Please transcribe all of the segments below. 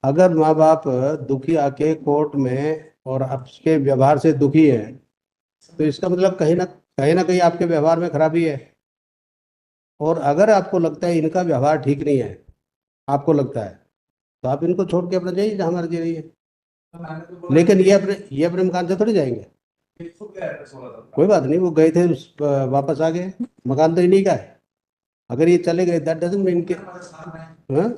अगर माँ बाप दुखी आके कोर्ट में और आपके व्यवहार से दुखी है, तो इसका मतलब कहीं ना कहीं आपके व्यवहार में खराबी है। और अगर आपको लगता है इनका व्यवहार ठीक नहीं है, आपको लगता है, तो आप इनको छोड़ के अपना जाइए जहाँ मर्जी रहिए। लेकिन ये अपने मकान से थोड़ी जाएंगे। कोई बात नहीं, वो गए थे वापस आ गए। मकान तो इन्हीं का है। अगर ये चले गए, दैट डजंट मीन के। हाँ?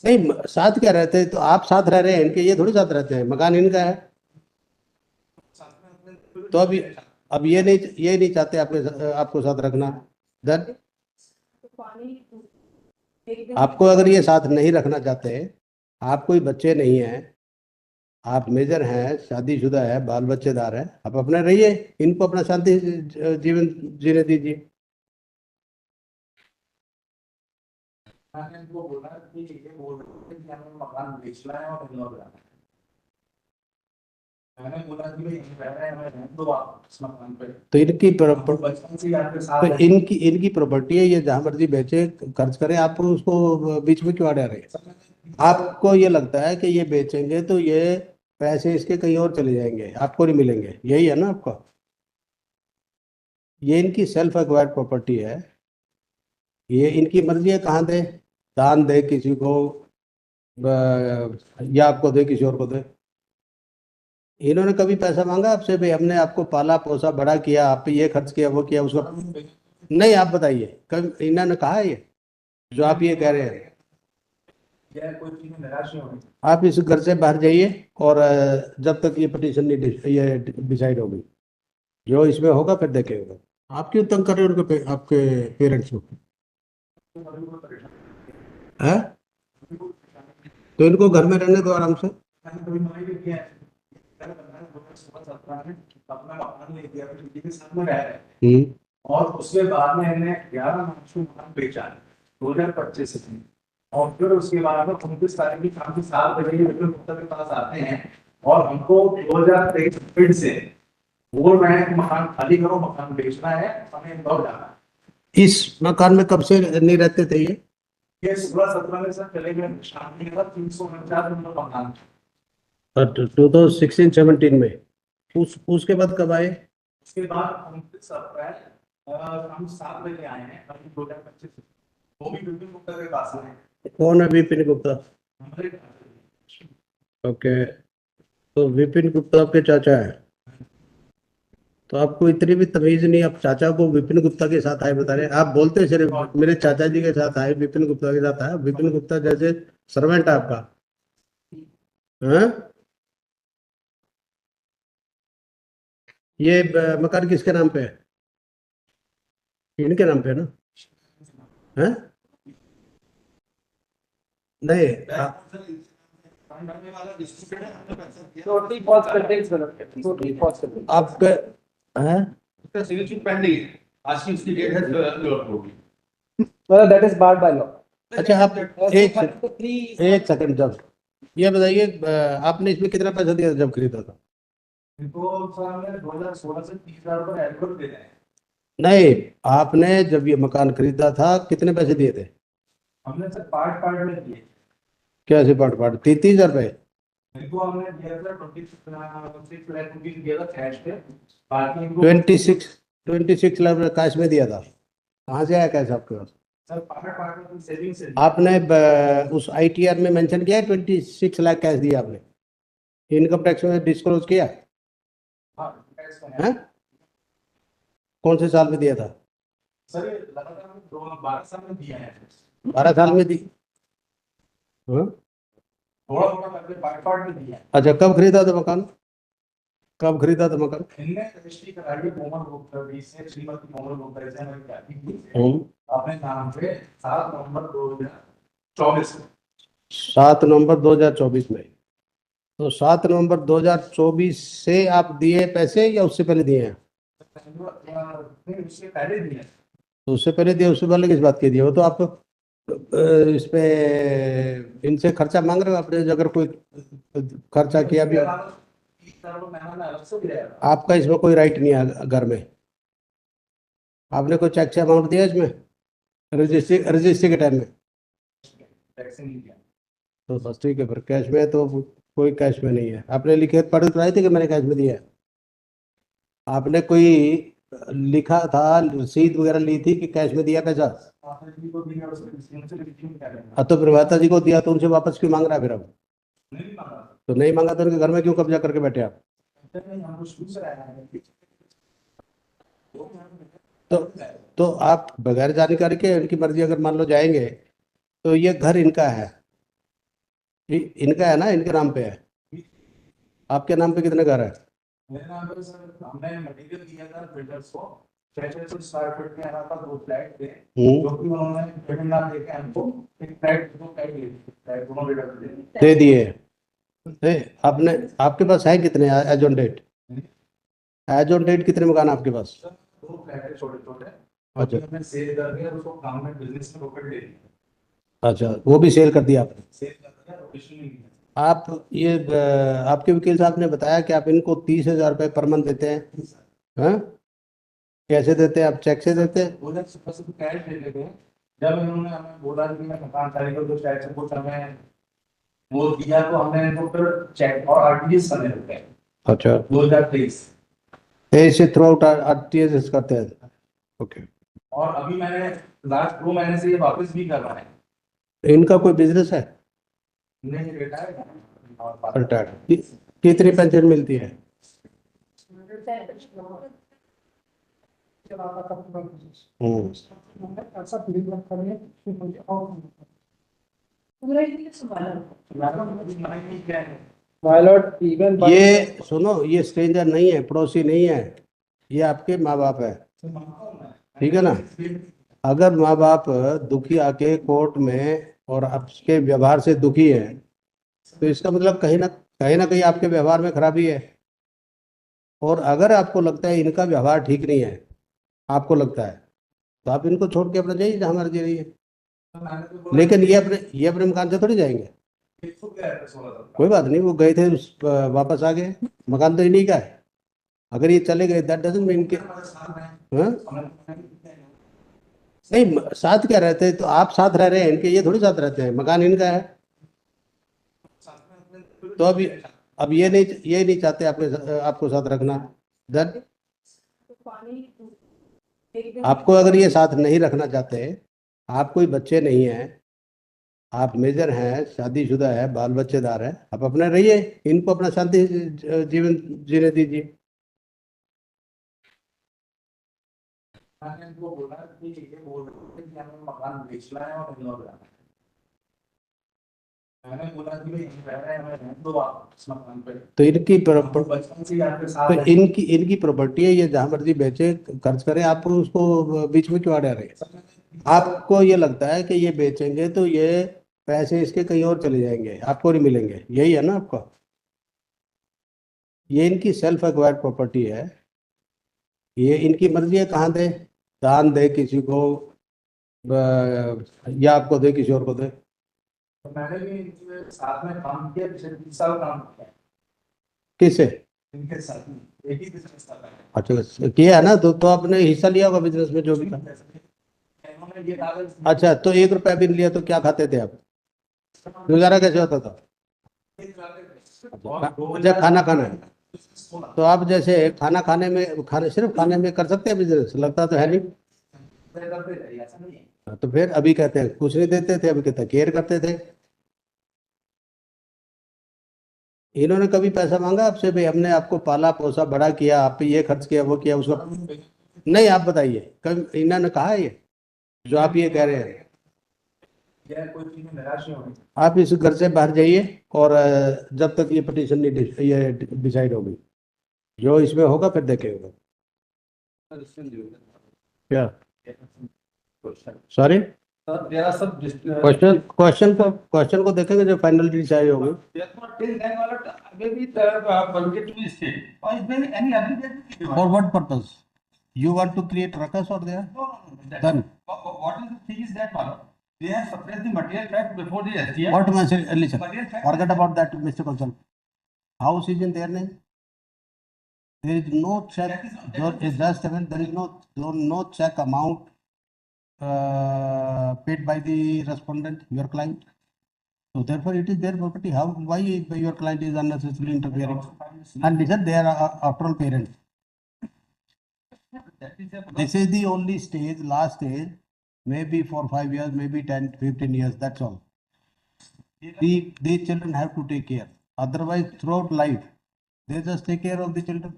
नहीं, साथ क्या रहते हैं, तो आप साथ रह रहे हैं इनके, ये थोड़ी साथ रहते हैं, मकान इनका है। तो अब ये नहीं चाहते आपको साथ रखना। देन आपको अगर ये साथ नहीं रखना चाहते, आप कोई बच्चे नहीं हैं, आप मेजर हैं, शादीशुदा है, बाल बच्चेदार है, आप अपने रहिए, इनको अपना शांति से जीवन जीने दीजिए। मैंने इनको बोला कि ये बोल रहे थे कि हमें मकान बेचना है और इंदौर जाना है। मैंने बोला कि भाई यहीं रह रहे हैं, हमें रहने दो आप इस मकान पे। तो इनकी हम बचपन से ही आपके साथ तो हैं। इनकी प्रॉपर्टी है, ये जहां मर्जी बेचे, खर्च करें, आप उसको बीच में क्यों अड़ा रहे? आपको ये लगता है कि ये बेचेंगे तो ये पैसे इसके कहीं और चले जाएंगे, आपको नहीं मिलेंगे, यही है ना आपका? ये इनकी सेल्फ एक्वायर्ड प्रॉपर्टी है। ये इनकी मर्जी है, कहाँ दे, दान दे किसी को, या आपको दे, किसी और को दे। इन्होंने कभी पैसा मांगा आपसे? भाई हमने आपको पाला पोसा बड़ा किया, आप पे ये खर्च किया, वो किया, उसका नहीं? आप बताइए, कभी इन्होंने कहा है ये जो आप ये कह रहे हैं? यह कोई चीज में निराश नहीं होगी। आप इस घर से बाहर जाइए, और जब तक ये पिटीशन नहीं ये डिसाइड होगी, जो इसमें होगा फिर देखेंगे। आप क्यों तंग कर रहे हो आपके पेरेंट्स को? है? तो इनको घर में रहने दो आराम से। मैंने कभी मना ही नहीं किया है। मैंने बताया, 2017 में अपना मकान ले दिया, फिर के साथ में रह रहे हैं। हम्म। और उसके बाद में हमने 11 मार्च को मकान बेचा है, 2025 में। और फिर उसके बाद में 29 तारीख की शाम को 7 बजे विपिन गुप्ता के पास आते हैं और हमको 2023 फिर से बोल रहे हैं कि मकान खाली करो, मकान बेचना है, हमें इंदौर जाना इस मकान में कब से नहीं रहते थे ये? है। ये 16-17 में सर चले गए, शादी के बाद 349 नंबर मकान। 2016-17 में? उसके बाद कब आए? उसके बाद 29 अप्रैल हम 7 बजे आए हैं अभी 2025 से। वो भी विपिन गुप्ता के पास आए हैं। कौन है विपिन गुप्ता? हमारे ओके। तो विपिन गुप्ता आपके चाचा है? तो आपको इतनी भी तमीज नहीं, आप चाचा को विपिन गुप्ता के साथ आए बता रहे हैं? आप बोलते सिर्फ मेरे चाचा जी के साथ आए, विपिन गुप्ता के साथ आए, विपिन गुप्ता जैसे सर्वेंट है आपका? हाँ? ये मकान किसके नाम पे है? इनके नाम पे है ना? हैं? नहीं टोटली फॉल्स कंटेंट्स गलत है, टोटली फॉल्स कंटेंट। आपके हैं? उसका सिविल शीट पेंडिंग है, आज की उसकी डेट है 12 होगी। मतलब that is barred by law. अच्छा, आप एक सेकंड, जब ये बताइए, आपने इसमें कितना पैसा दिया था जब खरीदा था? इनको सर हमने 2016 से 30,000 रुपए एडवांस दे रहे हैं। नहीं, आपने जब ये मकान खरीदा था कितने पैसे दिए थे? हमने सर पार्ट पार्ट में दिए। कैसे पार्ट पार्ट? 30,000 रुपए? इनको हमने दिया था 26 लाख रुपीज दिया था कैश पे। बाकी इनको 26 लाख रुपए कैश में दिया था? कहाँ से आया कैश आपके पास? सर पार्ट पार्ट में सेविंग से आपने उस ITR में मेंशन किया है 26 लाख कैश दिया आपने? इनकम टैक्स में डिस्क्लोज किया? हाँ, कैश में है? कौन से साल में दिया था? सर ये लगातार हम 12 साल में दिया है। 12 साल में दी? हाँ? थोड़ा थोड़ा करके पार्ट पार्ट में दिया है। अच्छा, कब खरीदा था मकान? कब खरीदा था मकान? इनने रजिस्ट्री कराई है कोमल गुप्ता जी से, श्रीमती कोमल गुप्ता जी से हमारी जाति थी। हम्म। अपने नाम पे 7 नवंबर 2024 में। 7 नवंबर 2024 में? तो 7 नवंबर 2024 से आप दिए पैसे या उससे पहले दिए हैं? नहीं, उससे पहले दिया है। तो उससे पहले दिए, उससे पहले किस बात के दिए? वो तो आप इस पे इनसे खर्चा मांग रहे हो आपने, अगर कोई खर्चा किया भी हो। 30,000 रुपए महीना अलग से दिया है। आपका इसमें कोई राइट नहीं है घर में। आपने कोई चेक से अमाउंट दिया इसमें रजिस्ट्री रजिस्ट्री के टाइम में? टैक्स नहीं दिया। तो बस ठीक है, फिर कैश में तो कोई कैश में नहीं है। आपने लिखित पढ़ कराई थी कि मैंने कैश में दिया है? आपने कोई लिखा था, रसीद वगैरह ली थी कि कैश में दिया पैसा? माता जी को भी उसके सिग्नेचर लिखी हुई है। हाँ, तो फिर माता जी को दिया तो उनसे वापस क्यों मांग रहा है फिर अब? नहीं मांगा। तो नहीं मांगा तो उनके घर में क्यों कब्जा करके बैठे आप? नहीं, हम लोग शुरू से आए हैं। तो तो आप बगैर जानकारी के उनकी मर्जी अगर मान लो जाएंगे, तो ये घर इनका है, इनका है ना, इनके नाम पे है। आपके नाम पे कितने घर है? मेरे नाम पे सर हमने मटेरियल दिया था बिल्डर्स को, 600 स्क्वायर फीट में हमारे पास 2 फ्लैट थे, जो कि उन्होंने पेमेंट ना देके हमको एक फ्लैट, 2 फ्लैट ले दिए, फ्लैट दोनों बिल्डर दे दिए। आपने, आपके पास है कितने as on date? As on date कितने मकान आपके पास? 2 फ्लैट है छोटे छोटे, अच्छा। हमने सेल कर दिया, उसको काम में बिजनेस में पकड़ ले लिया, अच्छा, वो भी सेल कर दिया आपने? सेल कर दिया, लोकेशन नहीं है। आप ये आपके वकील साहब ने बताया कि आप इनको 30,000 रुपये पर मंथ देते हैं? हाँ, कैसे देते हैं आप? चेक से देते हैं? वो जब सुबह से कैश दे देते हैं, जब इन्होंने हमें बोला कि मैं मकान खरीद कर तो शायद से कुछ हमें वो दिया, तो हमने इनको फिर चेक और आरटीजीएस करने लग गए अच्छा, 2023। ऐसे थ्रू आउट आरटीजीएस करते हैं? ओके। और अभी मैंने लास्ट 2 महीने से ये वापस भी कर रहा है। इनका कोई बिजनेस है? नहीं रिटायर्ड है और रिटायर्ड। कितनी पेंशन मिलती है? हम्म। My lord, even by ये सुनो, ये स्ट्रेंजर नहीं है, पड़ोसी नहीं है, ये आपके माँ बाप है, ठीक है ना? अगर माँ बाप दुखी आके कोर्ट में और आपके व्यवहार से दुखी है, तो इसका मतलब कहीं ना कहीं आपके व्यवहार में खराबी है। और अगर आपको लगता है इनका व्यवहार ठीक नहीं है, आपको लगता है, तो आप इनको छोड़ के अपना जाइए जहाँ मर्जी रहिए। लेकिन ये अपने मकान से थोड़ी जाएंगे। कोई बात नहीं, वो गए थे वापस आ गए, मकान तो इन्हीं का है। अगर ये चले गए, दैट डजंट मीन के, हाँ? नहीं, साथ क्या रहते हैं? तो आप साथ रह रहे हैं इनके, ये थोड़ी साथ रहते हैं, मकान इनका है। तो अब ये नहीं चाहते आपको साथ रखना। देन आपको अगर ये साथ नहीं रखना चाहते, आप कोई बच्चे नहीं हैं, आप मेजर हैं, शादीशुदा है, बाल बच्चेदार है, आप अपने रहिए, इनको अपना शांति जीवन जीने दीजिए। मैंने इनको बोला कि ये बोल रहे थे कि हमें मकान बेचना है और इंदौर जाना है। मैंने बोला कि भाई रह रहे हैं, हमें रहने दो आप इस मकान पे। तो इनकी बचपन से ही आपके साथ तो इनकी प्रॉपर्टी है, ये जहां मर्जी बेचे, खर्च करे, आप उसको बीच में क्यों आ रहे? आपको ये लगता है कि ये बेचेंगे तो ये पैसे इसके कहीं और चले जाएंगे, आपको नहीं मिलेंगे, यही है ना आपका? ये इनकी सेल्फ एक्वायर्ड प्रॉपर्टी है, ये इनकी मर्जी है कहाँ दे, दान दे किसी को, या आपको दे, किसी और को दे। तो मैंने भी इनके साथ में काम किया, पिछले 30 साल काम किया किसे? इनके साथ में, एक ही बिजनेस था। अच्छा, किया है ना, तो आपने हिस्सा लिया होगा बिजनेस में जो भी था। इन्होंने ये कागज, अच्छा, तो 1 रुपया भी नहीं लिया तो क्या खाते थे आप? गुजारा कैसे होता था? अच्छा, खाना खाना है, तो आप जैसे खाना सिर्फ खाने में कर सकते हैं बिजनेस? लगता तो है नहीं। ऐसा नहीं है। तो फिर अभी कहते हैं कुछ नहीं देते थे, अभी कहते हैं केयर करते थे। इन्होंने कभी पैसा मांगा आपसे? भाई हमने आपको पाला पोसा बड़ा किया, आप पे ये खर्च किया, वो किया, उसका नहीं? आप बताइए, कभी इन्होंने कहा है ये जो आप ये कह रहे हैं? या कोई चीज में निराश नहीं होनी। आप इस घर से बाहर जाइए, और जब तक ये पिटीशन नहीं ये डिसाइड होगी, जो इसमें होगा फिर देखेंगे। क्या? Sorry, There are some question को देखेंगे जो फाइनल डिसाइड होगी। till then maybe the budget to state. Or is there any other way? For what purpose? You want to create ruckus or there? No, no. Done. What is the thing is that one? They have suppressed the material fact before the STM. What message? Listen, Material fact. forget about that, Mr. Consul. House is in their name. There is no check. There is just there is no check amount paid by the respondent, your client. So therefore, it is their property. How, why your client is unnecessarily interfering? And listen, they are after all parents. This is the only stage, last stage, maybe for 5 years, maybe 10, 15 years, that's all. The children have to take care. Otherwise, throughout life, they just take care of the children.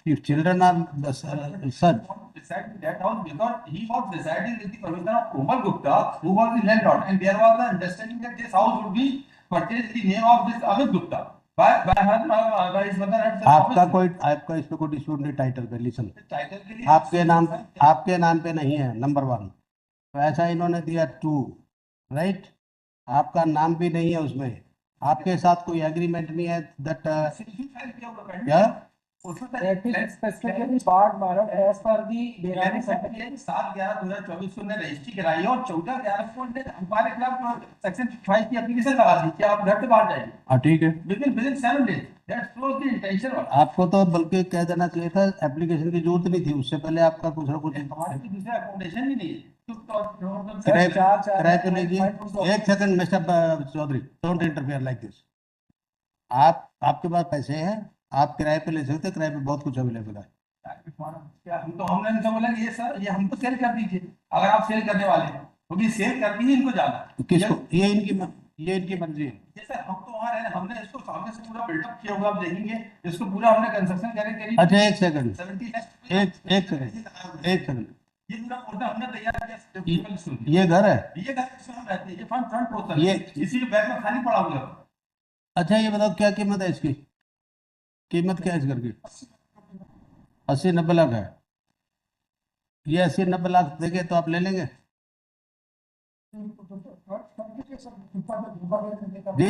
If children are son, Decided that house because he was residing with the permission of Komal Gupta, who was the landlord, and there was the understanding that this house would be purchased in the name of this Amit Gupta by his mother and आपका इस पे कोई dispute नहीं title पे. Listen, title के लिए आपके नाम पे नहीं है, नंबर 1. तो ऐसा इन्होंने दिया 2, राइट. आपका नाम भी नहीं है उसमें, आपके साथ कोई एग्रीमेंट नहीं है दैट क्या That is specifically barred Bharat as per the Benami certificate. 7/11/2024 को उन्होंने रजिस्ट्री कराई और 14/11 को उन्होंने हमारे खिलाफ सेक्शन 5 की एप्लीकेशन लगा दी कि आप घर से बाहर जाइए. हाँ ठीक है. Within 7 days. That shows the intention. आपको तो बल्कि कह देना चाहिए था, एप्लीकेशन की जरूरत नहीं थी, उससे पहले आपका कुछ ना कुछ हमारे की दूसरा अकोमोडेशन ही नहीं है. किराए पे लीजिए. एक second mister Chaudhary, don't interfere like this. आपके पास पैसे हैं, आप किराए पे ले सकते हैं. किराए पे बहुत कुछ अवेलेबल है. तो हमने इनसे बोला कि ये सर ये हमको सेल कर दीजिए अगर आप सेल करने वाले हैं, क्योंकि सेल कर दी इनको जाना. किसको? ये इनकी मर्जी है. जैसे हम तो वहाँ रहे, हमने इसको सामने से पूरा बिल्डअप किया हुआ, आप देखेंगे इसको पूरा हमने कंस्ट्रक्शन करे. अच्छा एक सेकंड, 70 एक सेकंड. ये पूरा कोटा हमने तैयार किया. ये घर है, ये घर इसमें हम रहते हैं, ये फ्रंट पोर्शन ये इसी के बैक में खाली पड़ा हुआ है. अच्छा ये बताओ क्या कीमत है इसकी? कीमत क्या है इस घर की? 80-90 लाख है. ये 80-90 लाख देंगे तो आप ले लेंगे जी?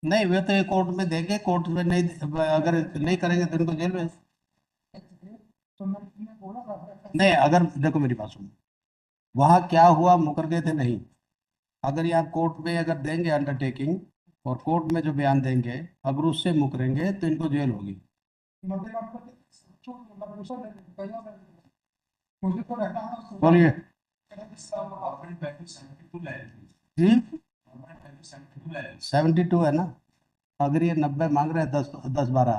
नहीं, वे तो ये कोर्ट में देंगे. कोर्ट में नहीं, अगर नहीं करेंगे तो इनको जेल में. नहीं, अगर देखो मेरी बात सुनो, वहां क्या हुआ, मुकर गए थे नहीं. अगर ये आप कोर्ट में अगर देंगे अंडरटेकिंग और कोर्ट में जो बयान देंगे, अगर उससे मुकरेंगे तो इनको जेल होगी. बोलिए जी. 72 है ना. अगर ये 90 मांग रहे हैं, 10-12,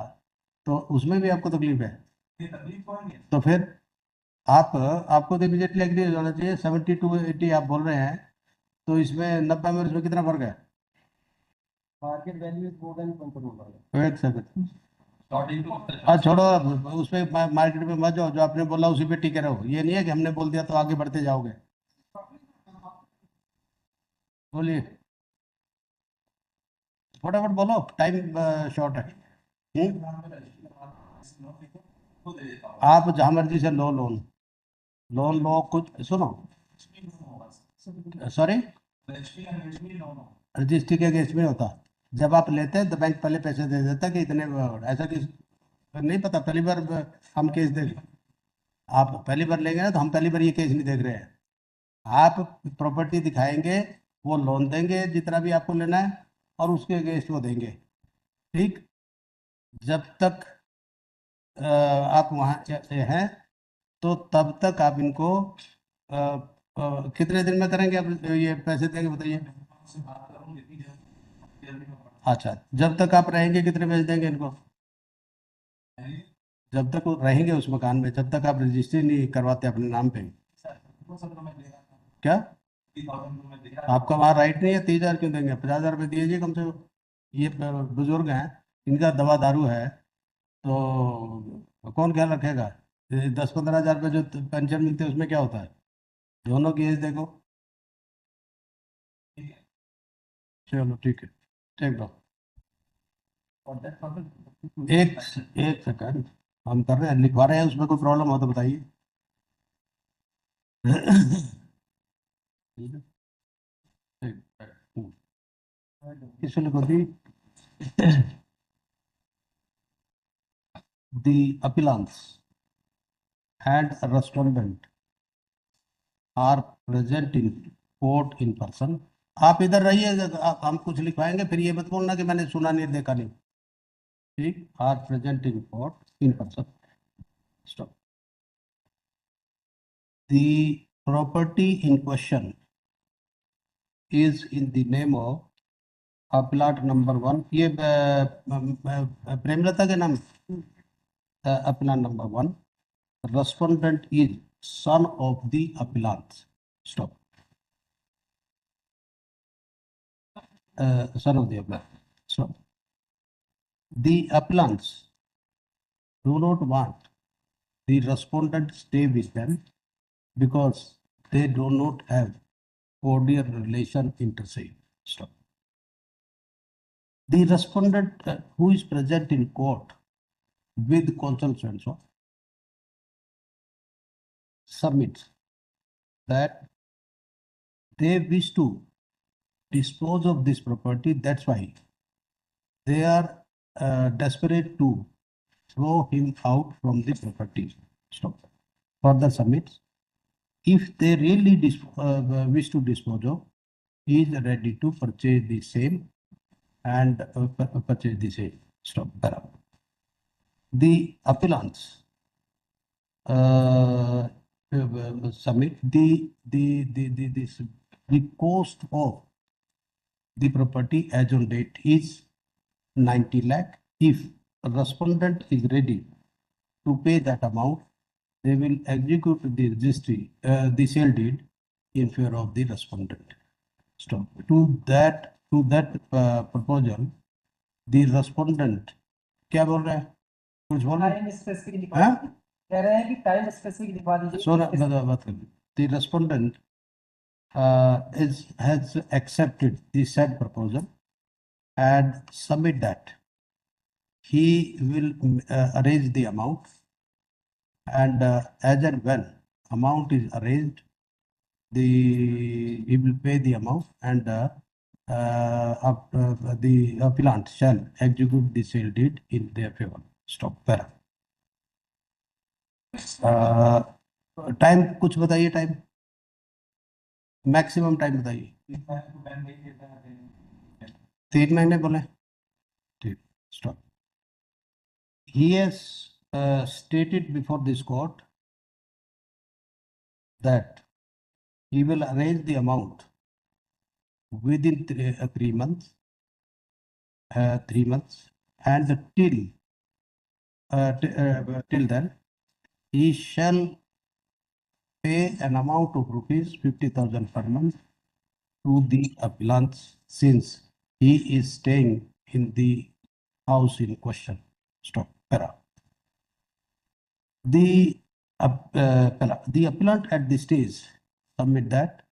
तो उसमें भी आपको तकलीफ है. तो फिर आपको तो इमीडिएटली एग्री हो जाना चाहिए. 72-80 आप बोल रहे हैं, तो इसमें 90 में उसमें कितना फर्क है? Market value is more than 1 crore. एक सेकंड. हाँ छोड़ो, उसमें मार्केट में मत जाओ. जो आपने बोला उसी पे टिके रहो. ये नहीं है कि हमने बोल दिया तो आगे बढ़ते जाओगे. बोलिए फटाफट बोलो, टाइम शॉर्ट है. आप जहाँ मर्जी से लोन लो. कुछ सुनो, सॉरी, रजिस्ट्री के अगेंस्ट में होता. जब आप लेते हैं तो बैंक पहले पैसे दे देता कि इतने. ऐसा कि नहीं पता, पहली बार हम केस देंगे. आप पहली बार लेंगे ना, तो हम पहली बार ये केस नहीं देख रहे हैं. आप प्रॉपर्टी दिखाएंगे, वो लोन देंगे जितना भी आपको लेना है, और उसके अगेंस्ट वो देंगे. ठीक, जब तक आप वहाँ हैं तो तब तक आप इनको कितने दिन में करेंगे आप ये पैसे देंगे, बताइए. अच्छा, जब तक आप रहेंगे कितने पैसे देंगे इनको? जब तक वो रहेंगे उस मकान में, जब तक आप रजिस्ट्री नहीं करवाते अपने नाम पे. क्या आपका वहाँ राइट नहीं है? 30,000 क्यों देंगे? 50,000 रुपये दीजिए कम से कम. ये बुजुर्ग हैं, इनका दवा दारू है, तो कौन ख्याल रखेगा? 10-15 हज़ार रुपये जो पेंशन मिलती है उसमें क्या होता है? दोनों की एज देखो. चलो ठीक है, टेक दो. एक सेकंड, हम कर रहे हैं, लिखवा रहे हैं. उसमें कोई प्रॉब्लम हो तो बताइए. इसमें लिखो the appellants and respondent are present in court in person. आप इधर रहिए, हम कुछ लिखवाएंगे, फिर ये मत बोलना कि मैंने सुना नहीं, देखा नहीं. ठीक, are present in court in person. Stop. The property in question is in the name of a plot number 1. ये प्रेमलता के नाम a plot number 1. Respondent is son of the appellant. Stop. Son of the appellant. Stop. The appellants do not want the respondent stay with them because they do not have cordial relation inter se. Stop. The respondent who is present in court with counsel and so submits that they wish to dispose of this property. That's why they are desperate to throw him out from the property. Stop. Further submits, if they really wish to dispose of, he is ready to purchase the same and purchase the same. Stop. The appellants submit the cost of the property as on date is 90 lakh. If a respondent is ready to pay that amount, they will execute the registry, the sale deed in favor of the respondent. Stop. To that proposal, the respondent क्या बोल रहा है? कुछ बोल रहा है? Time specific लिखवा हाँ? दीजिए। कह रहे हैं कि टाइम स्पेसिफिक लिखवा दीजिए। So बात कर. The respondent has accepted the said proposal and submit that he will arrange the amount, and as and when amount is arranged, he will pay the amount, and the appellant shall execute the sale deed in their favor. Stop. Para. Time कुछ बताइए, time maximum time बताइए. 3 महीने बोले. ठीक. Stop. He has stated before this court that he will arrange the amount within 3 months. 3 months, and till then he shall pay an amount of rupees 50,000 per month to the appellant since he is staying in the house in question. Stop. Para. The appellant at this stage submit that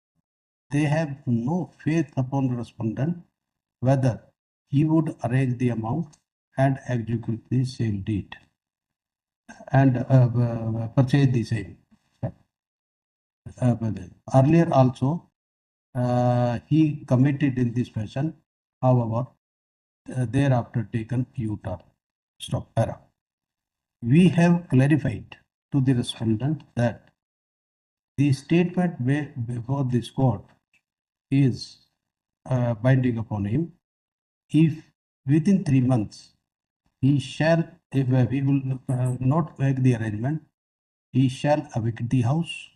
they have no faith upon the respondent whether he would arrange the amount and execute the sale deed and purchase the same. Earlier also he committed in this fashion, however thereafter taken U-turn. Stop. Para. We have clarified to the respondent that the statement made before this court is binding upon him. If within 3 months he shall, if he will not make the arrangement, he shall evict the house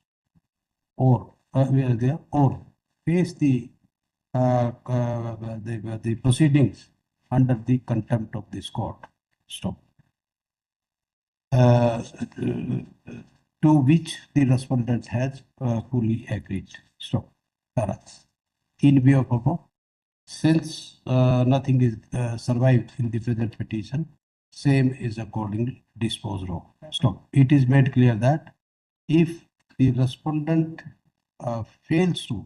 or face the proceedings under the contempt of this court. Stop. To which the respondent has fully agreed. Stop. In view of above, since nothing is survived in the present petition, same is accordingly disposed of. Stop. It is made clear that if the respondent fails to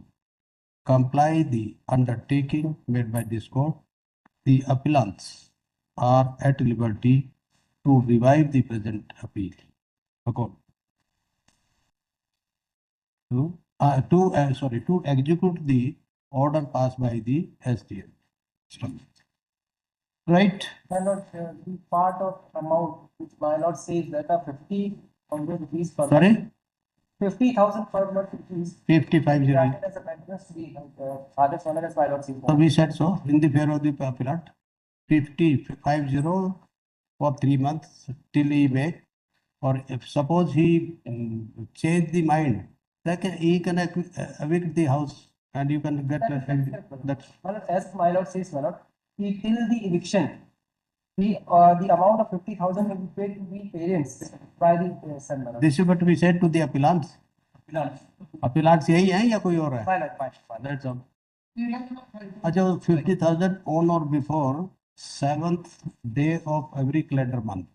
comply the undertaking made by this court, the appellants are at liberty to revive the present appeal. To execute the order passed by the SDL. Right? My lord, the part of amount which my lord says that are 50,000 rupees per month. Sorry? 50,000 per month rupees. 55,000. Granted as a maintenance to the father's honor as my lord says. So we said so in the favor of the appellant. 50,000 for 3 months till he make, or if suppose he change the mind, then he can evict the house and you can get that. Well, as my lord says, my lord, he till the eviction, the amount of 50,000 will be paid to the parents by the son, my lord. This is what we said to the appellants. Appellants यही हैं या कोई और है? My lord, my lord. That's all. अच्छा 50,000 on or before 7th day of every calendar month.